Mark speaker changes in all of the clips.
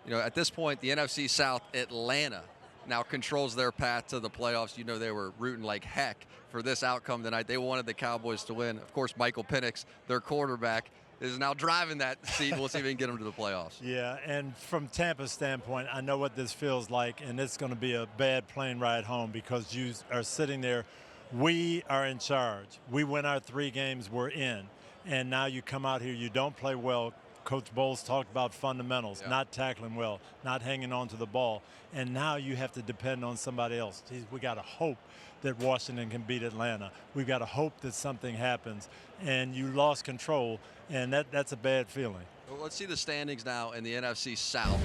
Speaker 1: at this point, the NFC South, Atlanta now controls their path to the playoffs. They were rooting like heck for this outcome tonight. They wanted the Cowboys to win. Of course, Michael Penix, their quarterback, is now driving that seat. We'll see if we can get them to the playoffs.
Speaker 2: Yeah, and from Tampa's standpoint, I know what this feels like, and it's going to be a bad plane ride home because you are sitting there. We are in charge. We win our 3 games, we're in. And now you come out here, you don't play well. Coach Bowles talked about fundamentals, not tackling well, not hanging on to the ball. And now you have to depend on somebody else. Geez, we got to hope that Washington can beat Atlanta. We've got to hope that something happens. And you lost control, and that's a bad feeling.
Speaker 1: Well, let's see the standings now in the NFC South.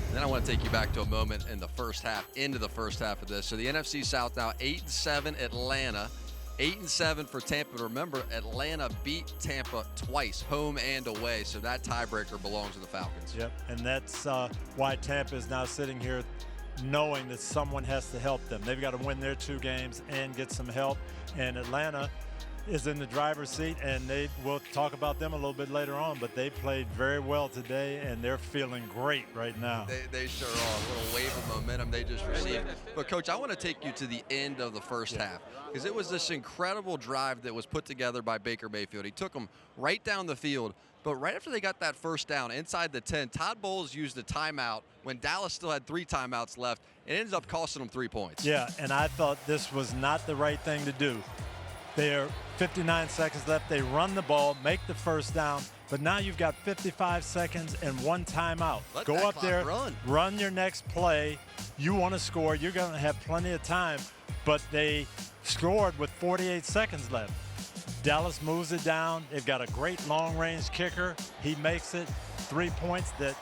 Speaker 1: And then I want to take you back to a moment in the first half, into the first half of this. So the NFC South now 8-7 Atlanta. 8-7 for Tampa. Remember, Atlanta beat Tampa twice, home and away, so that tiebreaker belongs to the Falcons.
Speaker 2: Yep, and that's why Tampa is now sitting here knowing that someone has to help them. They've got to win their 2 games and get some help, and Atlanta is in the driver's seat, and we'll talk about them a little bit later on, but they played very well today, and they're feeling great right now.
Speaker 1: They sure are. A little wave of momentum they just received. But, Coach, I want to take you to the end of the first half because it was this incredible drive that was put together by Baker Mayfield. He took them right down the field, but right after they got that first down inside the 10, Todd Bowles used a timeout when Dallas still had 3 timeouts left. It ended up costing them 3 points.
Speaker 2: Yeah, and I thought this was not the right thing to do. There are 59 seconds left. They run the ball, make the first down, but now you've got 55 seconds and 1 timeout.
Speaker 1: Go
Speaker 2: up there,
Speaker 1: run
Speaker 2: your next play. You want to score. You're going to have plenty of time, but they scored with 48 seconds left. Dallas moves it down. They've got a great long-range kicker. He makes it 3 points that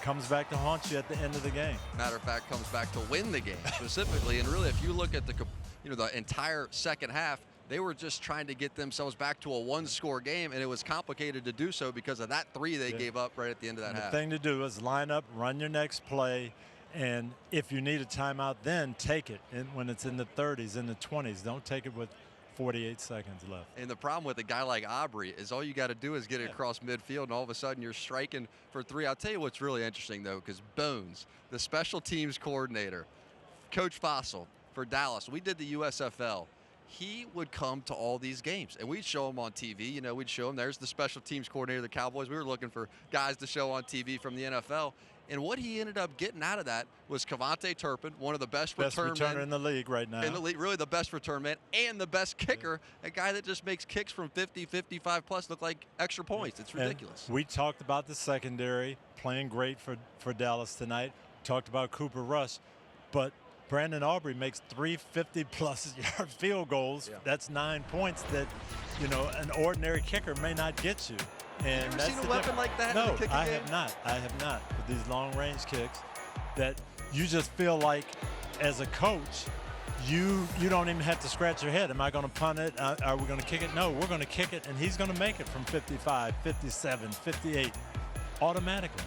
Speaker 2: comes back to haunt you at the end of the game.
Speaker 1: Matter of fact, comes back to win the game specifically. And really, if you look at the entire second half, they were just trying to get themselves back to a 1-score game, and it was complicated to do so because of that 3 they gave up right at the end of that half.
Speaker 2: The thing to do is line up, run your next play, and if you need a timeout, then take it when it's in the 30s, in the 20s. Don't take it with 48 seconds left.
Speaker 1: And the problem with a guy like Aubrey is all you got to do is get it across midfield, and all of a sudden you're striking for 3. I'll tell you what's really interesting, though, because Bones, the special teams coordinator, Coach Fossil for Dallas, we did the USFL. He would come to all these games, and we'd show him on TV. We'd show him, there's the special teams coordinator of the Cowboys. We were looking for guys to show on TV from the NFL. And what he ended up getting out of that was Kevontae Turpin, one of the best
Speaker 2: returner in the league right now.
Speaker 1: In the league, really the best return man and the best kicker, a guy that just makes kicks from 50, 55 plus look like extra points. It's ridiculous.
Speaker 2: And we talked about the secondary playing great for Dallas tonight. Talked about Cooper Rush, but Brandon Aubrey makes 3 50-plus yard field goals. Yeah. That's 9 points that, an ordinary kicker may not get you. And
Speaker 1: you ever
Speaker 2: that's
Speaker 1: seen a weapon like that in the kicking game?
Speaker 2: I have not. With these long-range kicks that you just feel like, as a coach, you don't even have to scratch your head. Am I going to punt it? Are we going to kick it? No, we're going to kick it, and he's going to make it from 55, 57, 58 automatically.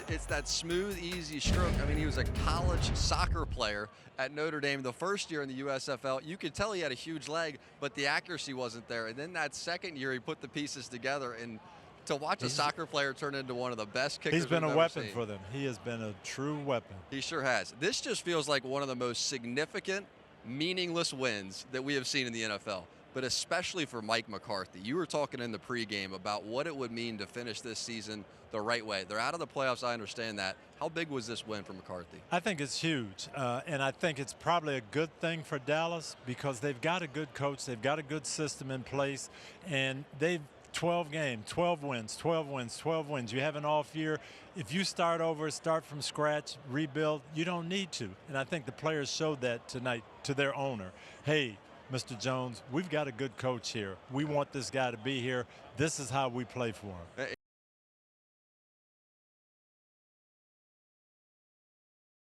Speaker 1: It's that smooth, easy stroke. I mean, he was a college soccer player at Notre Dame the first year in the USFL. You could tell he had a huge leg, but the accuracy wasn't there. And then that second year, he put the pieces together. And to watch a soccer player turn into one of the best kickers
Speaker 2: he's been
Speaker 1: we've
Speaker 2: a weapon
Speaker 1: seen.
Speaker 2: For them. He has been a true weapon.
Speaker 1: He sure has. This just feels like one of the most significant, meaningless wins that we have seen in the NFL. But especially for Mike McCarthy. You were talking in the pregame about what it would mean to finish this season the right way. They're out of the playoffs, I understand that. How big was this win for McCarthy?
Speaker 2: I think it's huge, and I think it's probably a good thing for Dallas because they've got a good coach, they've got a good system in place, and they've 12 games, 12 wins, 12 wins, 12 wins. You have an off year. If you start over, start from scratch, rebuild, you don't need to. And I think the players showed that tonight to their owner. Hey, Mr. Jones, we've got a good coach here. We want this guy to be here. This is how we play for him.